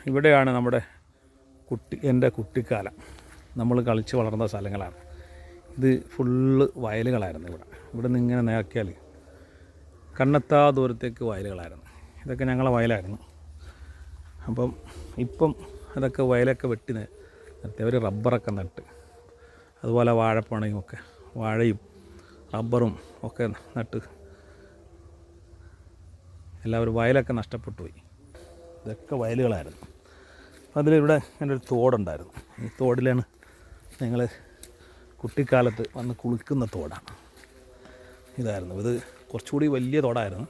ഇവിടെയാണ് നമ്മുടെ എൻ്റെ കുട്ടിക്കാലം നമ്മൾ കളിച്ച് വളർന്ന സ്ഥലങ്ങളാണ്. ഇത് ഫുള്ള് വയലുകളായിരുന്നു. ഇവിടെ നിന്ന് ഇങ്ങനെ നോക്കിയാൽ കണ്ണെത്താ ദൂരത്തേക്ക് വയലുകളായിരുന്നു. ഇതൊക്കെ ഞങ്ങളെ വയലായിരുന്നു. അപ്പം ഇപ്പം അതൊക്കെ വയലൊക്കെ വെട്ടി നിർത്തി അവർ റബ്ബറൊക്കെ നട്ട്, അതുപോലെ വാഴപ്പണയും ഒക്കെ, വാഴയും റബ്ബറും ഒക്കെ നട്ട് എല്ലാവരും വയലൊക്കെ നഷ്ടപ്പെട്ടു പോയി. ഇതൊക്കെ വയലുകളായിരുന്നു. അതിലിവിടെ എൻ്റെ ഒരു തോടുണ്ടായിരുന്നു. ഈ തോടിലാണ് ഞങ്ങൾ കുട്ടിക്കാലത്ത് വന്ന് കുളിക്കുന്ന തോടാണ്. ഇതായിരുന്നു. ഇത് കുറച്ചുകൂടി വലിയ തോടായിരുന്നു.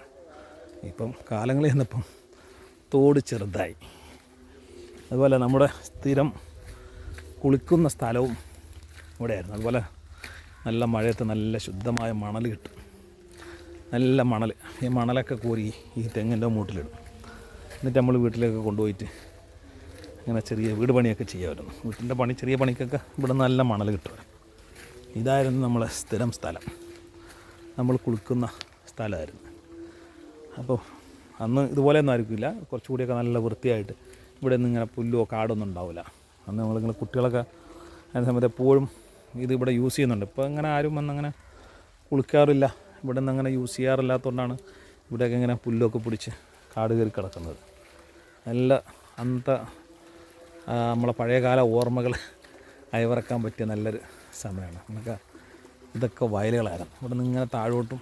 ഇപ്പം കാലങ്ങളിൽ ചെന്നപ്പം തോട് ചെറുതായി. അതുപോലെ നമ്മുടെ സ്ഥിരം കുളിക്കുന്ന സ്ഥലവും ഇവിടെയായിരുന്നു. അതുപോലെ നല്ല മഴയത്ത് നല്ല ശുദ്ധമായ മണൽ കിട്ടും. നല്ല മണൽ. ഈ മണലൊക്കെ കോരി ഈ തെങ്ങിൻ്റെ മൂട്ടിലിടും. എന്നിട്ട് നമ്മൾ വീട്ടിലേക്ക് കൊണ്ടുപോയിട്ട് ഇങ്ങനെ ചെറിയ വീട് പണിയൊക്കെ ചെയ്യുമായിരുന്നു. വീട്ടിൻ്റെ പണി, ചെറിയ പണിക്കൊക്കെ ഇവിടെ നല്ല മണൽ കിട്ടുമായിരുന്നു. ഇതായിരുന്നു നമ്മളെ സ്ഥിരം സ്ഥലം, നമ്മൾ കുളിക്കുന്ന സ്ഥലമായിരുന്നു. അപ്പോൾ അന്ന് ഇതുപോലെയൊന്നും ആയിരിക്കില്ല. കുറച്ചുകൂടിയൊക്കെ നല്ല വൃത്തിയായിട്ട് ഇവിടെ നിന്ന് ഇങ്ങനെ പുല്ലോ കാടൊന്നും ഉണ്ടാവില്ല. അന്ന് നമ്മളിങ്ങനെ കുട്ടികളൊക്കെ അതിന് സമയത്ത് എപ്പോഴും ഇതിവിടെ യൂസ് ചെയ്യുന്നുണ്ട്. ഇപ്പോൾ അങ്ങനെ ആരും വന്നങ്ങനെ കുളിക്കാറില്ല. ഇവിടെ നിന്ന് അങ്ങനെ യൂസ് ചെയ്യാറില്ലാത്തതുകൊണ്ടാണ് ഇവിടെയൊക്കെ ഇങ്ങനെ പുല്ലൊക്കെ പിടിച്ച് കാട് കയറി കിടക്കുന്നത്. നല്ല അന്നത്തെ നമ്മളെ പഴയകാല ഓർമ്മകൾ അയവിറക്കാൻ പറ്റിയ നല്ലൊരു സമയമാണ്. നമുക്ക് ഇതൊക്കെ വയലുകളായിരുന്നു. ഇവിടെ നിന്ന് ഇങ്ങനെ താഴോട്ടും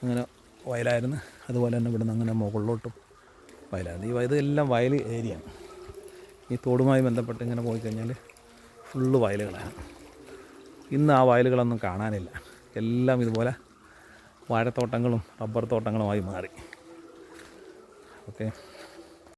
അങ്ങനെ വയലായിരുന്നു. അതുപോലെ തന്നെ ഇവിടെ നിന്ന് അങ്ങനെ മുകളിലോട്ടും വയലായിരുന്നു. ഇതെല്ലാം വയൽ ഏരിയയാണ്. ഈ തോടുമായി ബന്ധപ്പെട്ട് ഇങ്ങനെ പോയിക്കഴിഞ്ഞാൽ ഫുള്ള് വയലുകളാണ്. ഇന്ന് ആ വയലുകളൊന്നും കാണാനില്ല. എല്ലാം ഇതുപോലെ വാഴത്തോട്ടങ്ങളും റബ്ബർ തോട്ടങ്ങളുമായി മാറി. ഓക്കെ.